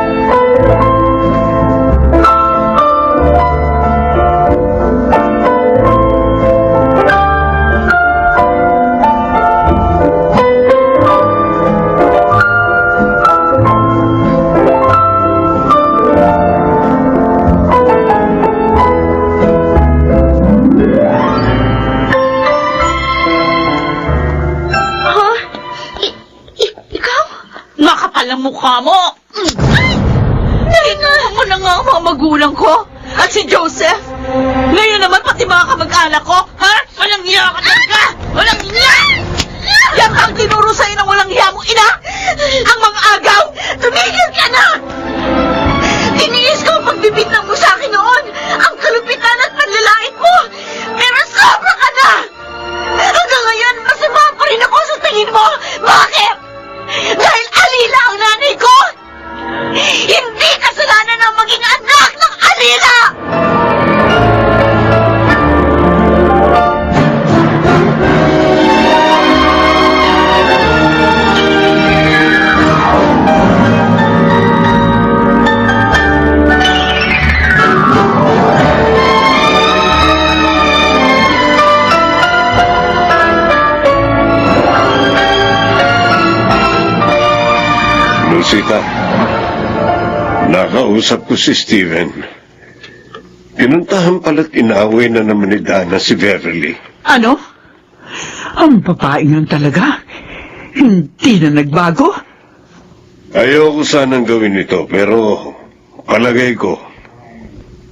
Ha? Ikaw? Makapal ang mukha mo! Tinulungan mo na nga ang mga magulang ko at si Joseph. Ngayon naman pati mga kamag-anak ko, ha? Walang hiya ka talaga! Walang hiya! Yan ang tinuro sa'yo ng walang hiya mo, ina! Ang mga agaw! Tumigil ka na! Tiniis ko ang pagbibintang mo sa akin noon, ang kalupitan at panlalait mo! Pero sobra ka na! Hanggang ngayon, masama pa rin ako sa tingin mo! Bakit? Dahil alila ang nanay ko! Hindi kasalanan ng maging anak ng alila! Lucita, nakausap ko si Steven. Pinuntahan pala't inaway na naman ni Dana si Beverly. Ano? Ang babaeng yun talaga? Hindi na nagbago? Ayoko sanang gawin ito, pero palagay ko,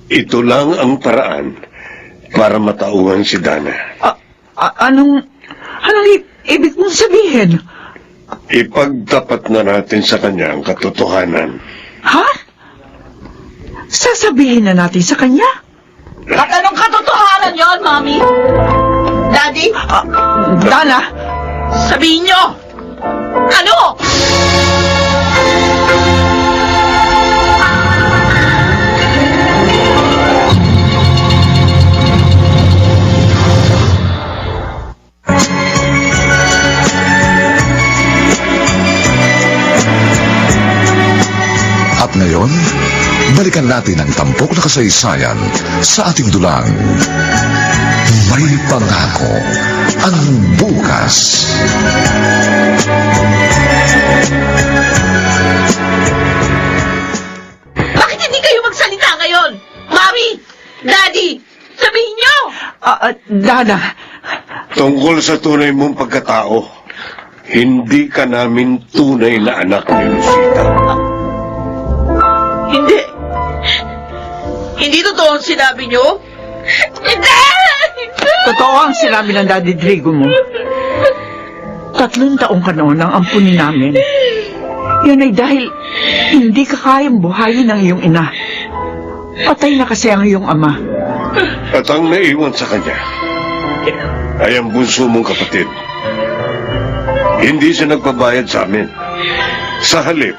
ito lang ang paraan para matauhan si Dana. Anong ibig mong sabihin? Ipagtapat na natin sa kanya ang katotohanan. Ha? Sasabihin na natin sa kanya? At anong katotohanan yon, Mami? Daddy? Dana? Sabihin nyo! Ano? At ngayon, balikan natin ang tampok na kasaysayan sa ating dulang. May pangako ang bukas. Bakit hindi kayo magsalita ngayon? Mami! Daddy! Sabihin nyo! Dana, Tungkol sa tunay mong pagkatao, hindi ka namin tunay na anak ni Lucita. Hindi. Hindi totoo ang sinabi nyo? Hindi! totoo ang sinabi ng Daddy Drigo mo. 3 taong ka noon ang ampunin namin. Yun ay dahil hindi ka kayang buhayin ng iyong ina. Patay na kasi ang iyong ama. At ang naiwan sa kanya ay ang bunso mong kapatid. Hindi siya nagpabayad sa amin. Sa halip,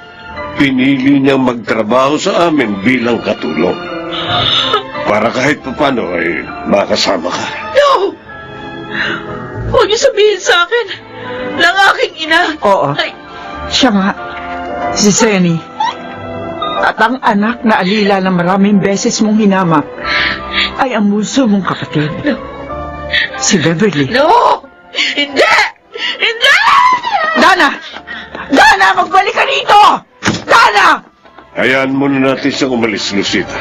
pinili niyang magtrabaho sa amin bilang katulong. Para kahit papano ay makasama ka. No! Huwag niyo sabihin sa akin ng aking ina. Oo. Ay, Siya nga, si Senny. At ang anak na alila na maraming beses mong hinamak ay ang bunso mong kapatid. Si Beverly. no! Hindi! Hindi! Dana! Dana, magbalik ka rito! Dana! Hayaan muna natin siyang umalis, Lucita.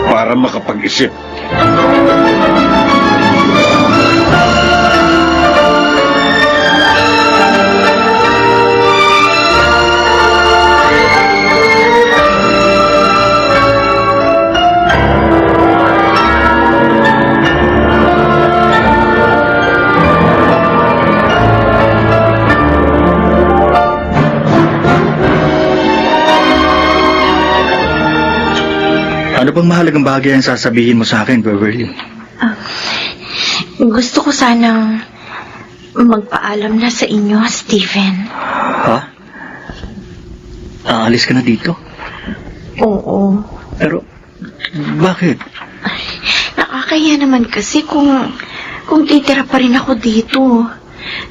Para makapag-isip. Ano bang mahalagang bagay ang sasabihin mo sa akin, Beverly? Gusto ko sanang magpaalam na sa inyo, Stephen. Ha? Aalis ka na dito? Oo. Pero, bakit? Nakakaya naman kasi kung Kung titira pa rin ako dito,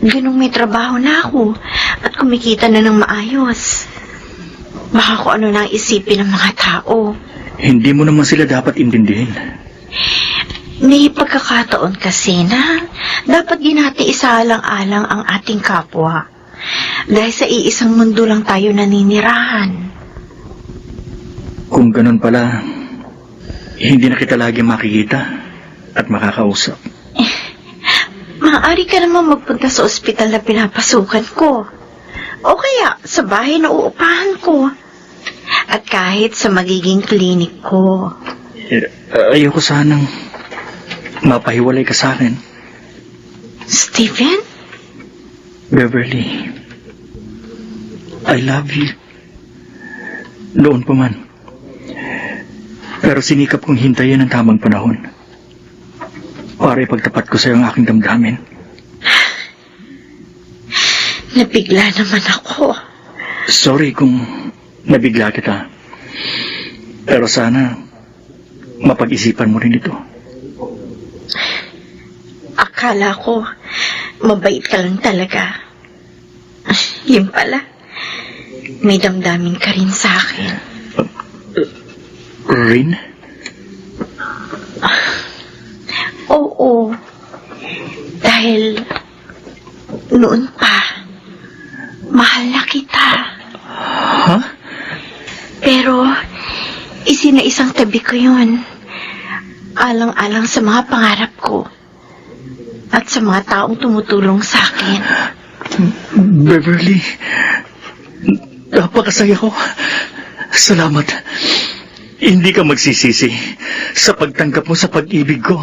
ganung may trabaho na ako at kumikita na ng maayos. Baka kung ano nang isipin ng mga tao. Hindi mo naman sila dapat intindihin. May pagkakataon kasi na dapat ginati isaalang-alang ang ating kapwa. Dahil sa iisang mundo lang tayo naninirahan. Kung ganun pala, hindi na kita lagi makikita at makakausap. Maaari ka naman magpunta sa ospital na pinapasukan ko. O kaya sa bahay na uupahan ko. At kahit sa magiging klinik ko. Ayoko sanang mapahiwalay ka sa akin. Stephen? Beverly, I love you. Noon pa man. Pero sinikap kong hintayin ang tamang panahon para ipagtapat ko sa iyo ang aking damdamin. Nabigla naman ako. Sorry kung nabigla kita. Pero sana mapag-isipan mo rin ito. Akala ko mabait ka lang talaga. Yun pala. May damdamin ka rin sa akin. Rin? Oo. Dahil noon pa, mahal na kita. Ha? Pero, isinaisang tabi ko yun. Alang-alang sa mga pangarap ko. At sa mga taong tumutulong sa akin. Beverly, napakasaya ko. Salamat. Hindi ka magsisisi sa pagtanggap mo sa pag-ibig ko.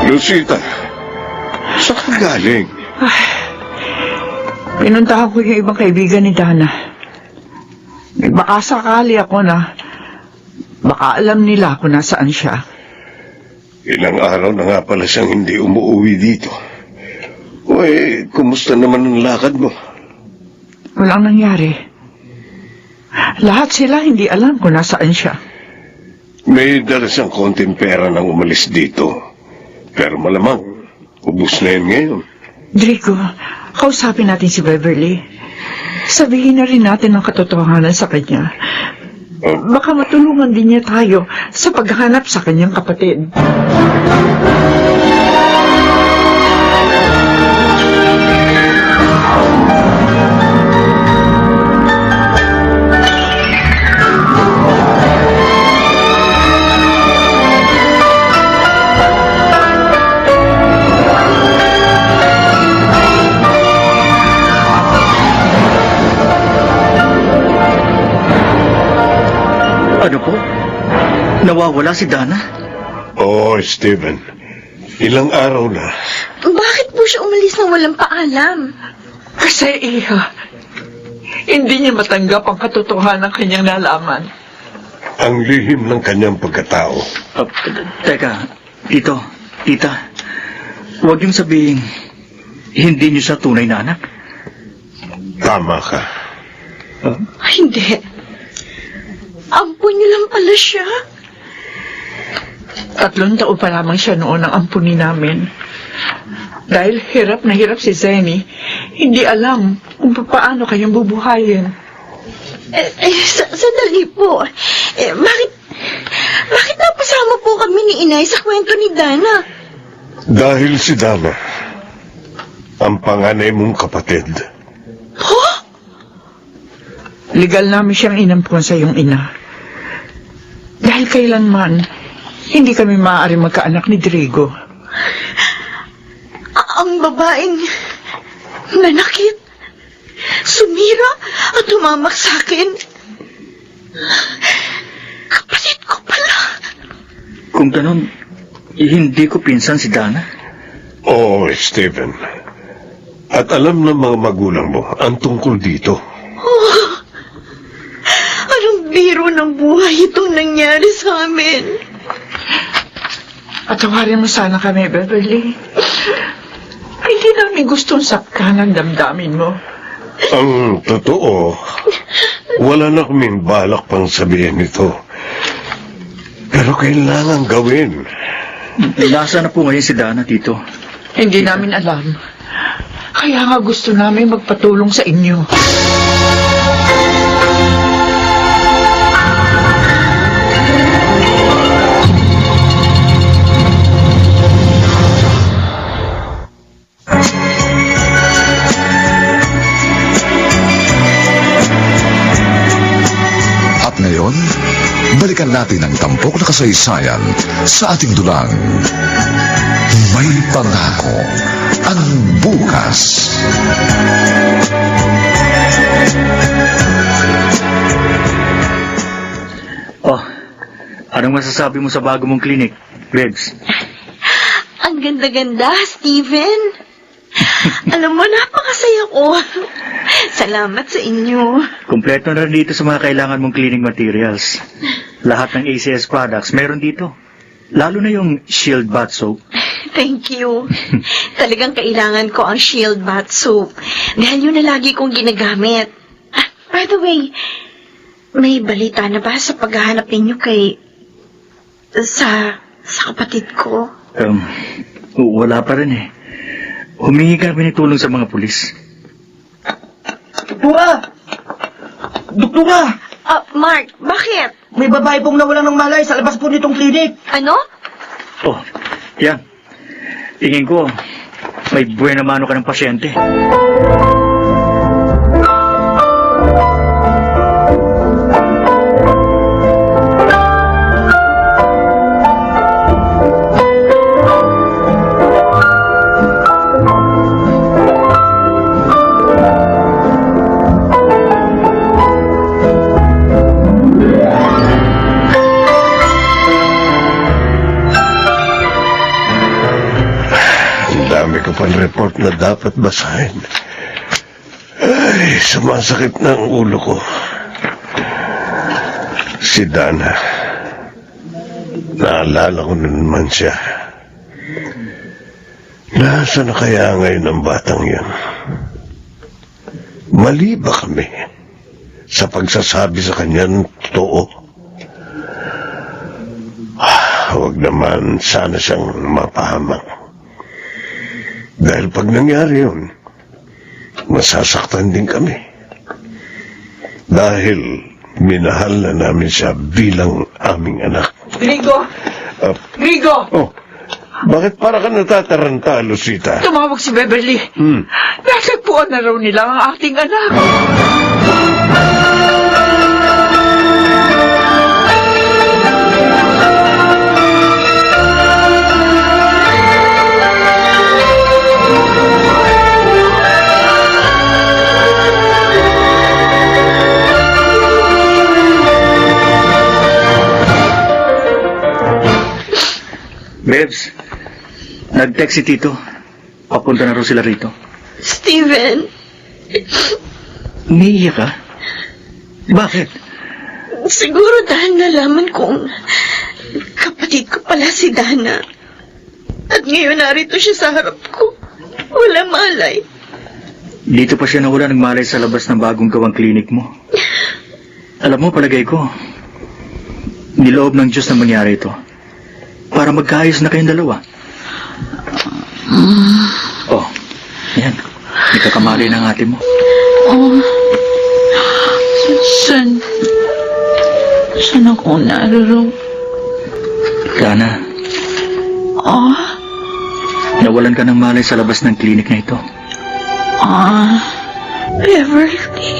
Lucita, saan ka galing? Pinuntahan ko yung ibang kaibigan ni Dana. Baka sakali ako na baka alam nila kung nasaan siya. Ilang araw na nga pala siyang hindi umuwi dito. Uy, kumusta naman ang lakad mo? Walang nangyari. Lahat sila hindi alam kung nasaan siya. May dala siyang konting pera nang umalis dito. Pero malamang, ubus na yun ngayon. Draco, kausapin natin si Beverly. Sabihin na rin natin ang katotohanan sa kanya. Baka matulungan din niya tayo sa paghahanap sa kanyang kapatid. Ano po? Nawawala si Dana? Oo, Stephen. Ilang araw na. Bakit po siya umalis nang walang paalam? Kasi hindi niya matanggap ang katotohanan ng kanyang nalaman. Ang lihim ng kanyang pagkatao. Teka, tita. Huwag niyong sabihin, hindi niyo siya tunay na anak. Tama ka. Hindi. Ampun niyo lang pala siya. 3 taon pa lamang siya noon ang ampunin namin. Dahil hirap na hirap si Zenny, hindi alam kung paano kanyang bubuhayin. Sandali po. Bakit napasama po kami ni Inay sa kwento ni Dana? Dahil si Dana, ang panganay mong kapatid. Legal namin siyang inampun sa iyong ina. Dahil kailanman, hindi kami maaari magkaanak ni Drigo. Ang babaeng nanakit, sumira at tumamak sa akin. Kapatid ko pala. Kung ganun, hindi ko pinsan si Dana. Oo, Stephen. At alam ng mga magulang mo ang tungkol dito. Anong biro ng buhay itong nangyari sa amin? Patawarin mo sana kami, Beverly. Hindi namin gustong saktan ang damdamin mo. Ang totoo, wala na kaming balak pang sabihin ito. Pero kailangan gawin. Nasa na po ngayon si Dana, Tito? Hindi namin alam. Kaya nga gusto namin magpatulong sa inyo. At ngayon, balikan natin ang tampok na kasaysayan sa ating dulang. May pangako ang bukas. Oh, anong masasabi mo sa bago mong clinic, Rebs? Ang ganda-ganda, Steven. Alam mo, napakasaya ko. Salamat sa inyo. Kumpleto na rin dito sa mga kailangan mong cleaning materials. Lahat ng ACS products meron dito. Lalo na yung Shield Bath Soap. Thank you. Talagang kailangan ko ang Shield Bath Soap. Dahil yun na lagi kong ginagamit. By the way, may balita na ba sa paghahanap ninyo sa kapatid ko? Wala pa rin eh. Humingi kami ng tulong sa mga pulis. Doktora! Doktora! Mark, bakit? May babae pong nawalan ng malay sa labas po nitong klinik. Ano? Oh, yan. Tingin ko, may buena mano ka ng pasyente. Report na dapat basahin. Ay, sumasakit na ang ulo ko. Si Dana. Naalala ko na naman siya. Nasa na kaya ngayon ang batang yan? Mali ba kami sa pagsasabi sa kanya ng totoo? Huwag naman sana siyang mapahamak. Dahil pag nangyari yun, masasaktan din kami. Dahil minahal na namin siya bilang aming anak. Rigo! Rigo! Oh, bakit para ka natataranta, Lucita? Tumawag si Beverly. Natagpuan na raw nila ang ating anak. Bebs, nag-text si Tito. Papunta na raw sila rito. Steven, Umiiyak ka? Bakit? siguro dahil nalaman kong kapatid ko pala si Dana. At ngayon narito siya sa harap ko. Wala malay. Dito pa siya nawala ng malay sa labas ng bagong gawang klinik mo. Alam mo, palagay ko, niloob ng Diyos na mangyari ito. Para magkaayos na kayong dalawa. Oh, yan. May kakamali ng ate mo. Saan ako naroroon? Dana, nawalan ka ng malay sa labas ng klinik na ito. Beverly.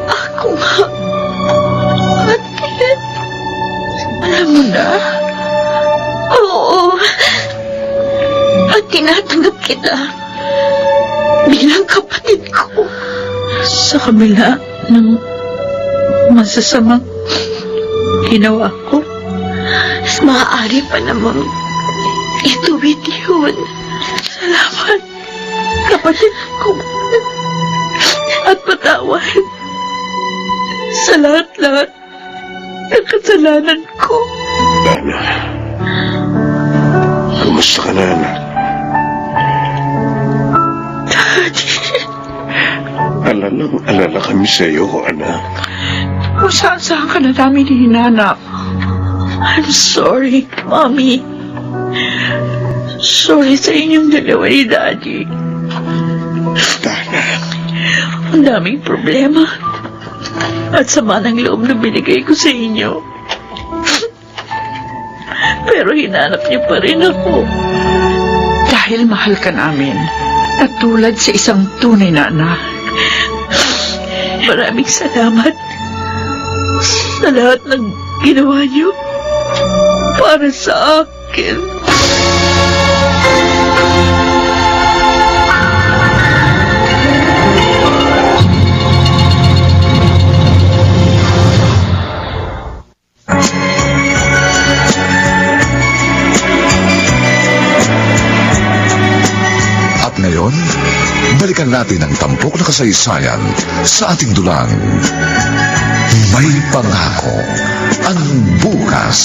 Ako nga. Ate. Alam mo na? Oo. At tinatanggap kita bilang kapatid ko. Sa kabila ng masasamang ginawa ko. Mas maaari pa namang ituwid yun. Salamat. kapatid ko. At patawad sa lahat-lahat ng kasalanan ko. Dana, kumusta ka na, anak? Alala kami sa iyo, anak. Kung saan ka na namin hinanap. I'm sorry, Mommy. Sorry sa inyong dalawa ni Daddy. Dana, Ang daming problema. At sama ng loob na binigay ko sa inyo. Pero hinanap niyo pa rin ako. Dahil mahal ka namin. At tulad sa isang tunay na anak. Maraming salamat sa lahat ng ginawa niyo para sa akin. At ngayon, balikan natin ang tampok na kasaysayan sa ating dulang. May pangako ang bukas.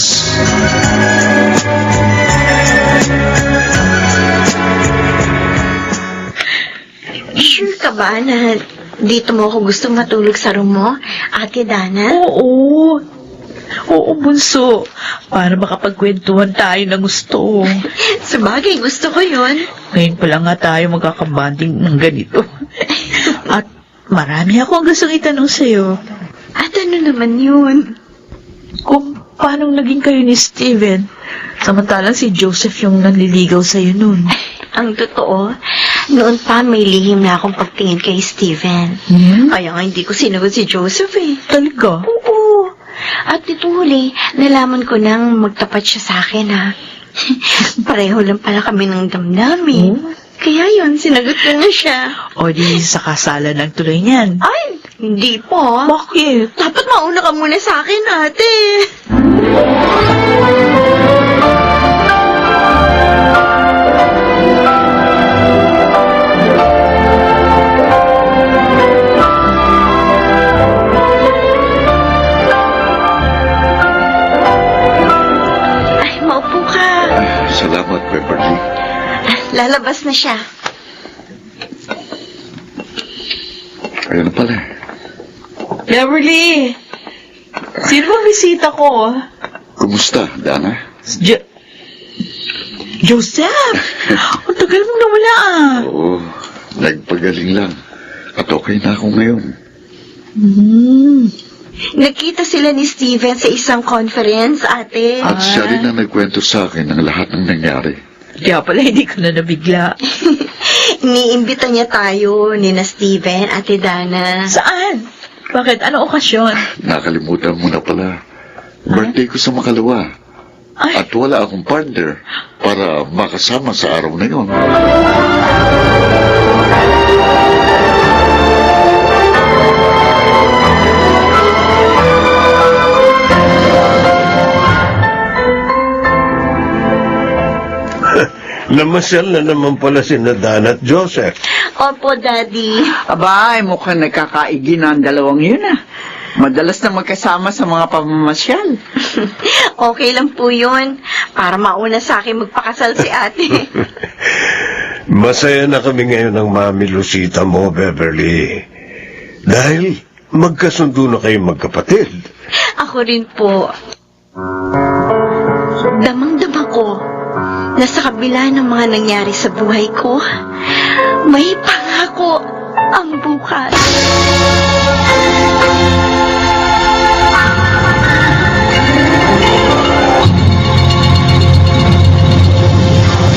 Sure ka ba na dito mo ako gustong matulog sa room mo, Ate Dana? Oo. Oo, bunso. Para makapagkwentuhan tayo ng gusto. Sabagay, gusto ko yun. Ngayon pa lang nga tayo magkakabanding ng ganito. At marami akong gustong itanong sa'yo. At ano naman yun? Kung paano naging kayo ni Steven, samantalang si Joseph yung nanliligaw sa'yo nun. Ang totoo, noon pa may lihim na akong pagtingin kay Steven. Kaya nga hindi ko sinagot si Joseph eh. Talaga? Oo. At ito huli, nalaman ko nang magtapat siya sa akin ha. Pareho lang pala kami ng damdamin. Kaya yun, sinagot ko na siya. O di sa kasalan ng tuloy niyan. Ay, hindi po. Bakit? Dapat mauna ka muna sa akin, ate. Ay, maupo ka. Salamat, Beverly. Lalabas na siya. Ayun pala. Beverly! Sino ba bisita ko? Kumusta, Dana? Joseph! Ang tagal mong nawala ah. Oo, nagpagaling lang. At okay na ako ngayon. Nagkita sila ni Steven sa isang conference, ate. At siya rin ang nagkwento sa akin ng lahat ng nangyari. Kaya pala hindi ko na nabigla. Iniimbita niya tayo, ni na Steven, ate Dana. Saan? Bakit? Ano okasyon? Nakalimutan mo na pala. Birthday ko sa makalawa. Ay, At wala akong partner para makasama sa araw na yun. Namasyal na naman pala si Dana at Joseph. Opo, Daddy. Abay, mukhang nagkakaigi na ang dalawang yun ah. Madalas na magkasama sa mga pamamasyal. Okay lang po yun. Para mauna sa akin magpakasal si ate. Masaya na kami ngayon ng Mami Lucita mo, Beverly. Dahil magkasundo na kayong magkapatid. Ako rin po. Damang-dama ko na sa kabila ng mga nangyari sa buhay ko, may pangako ang bukas.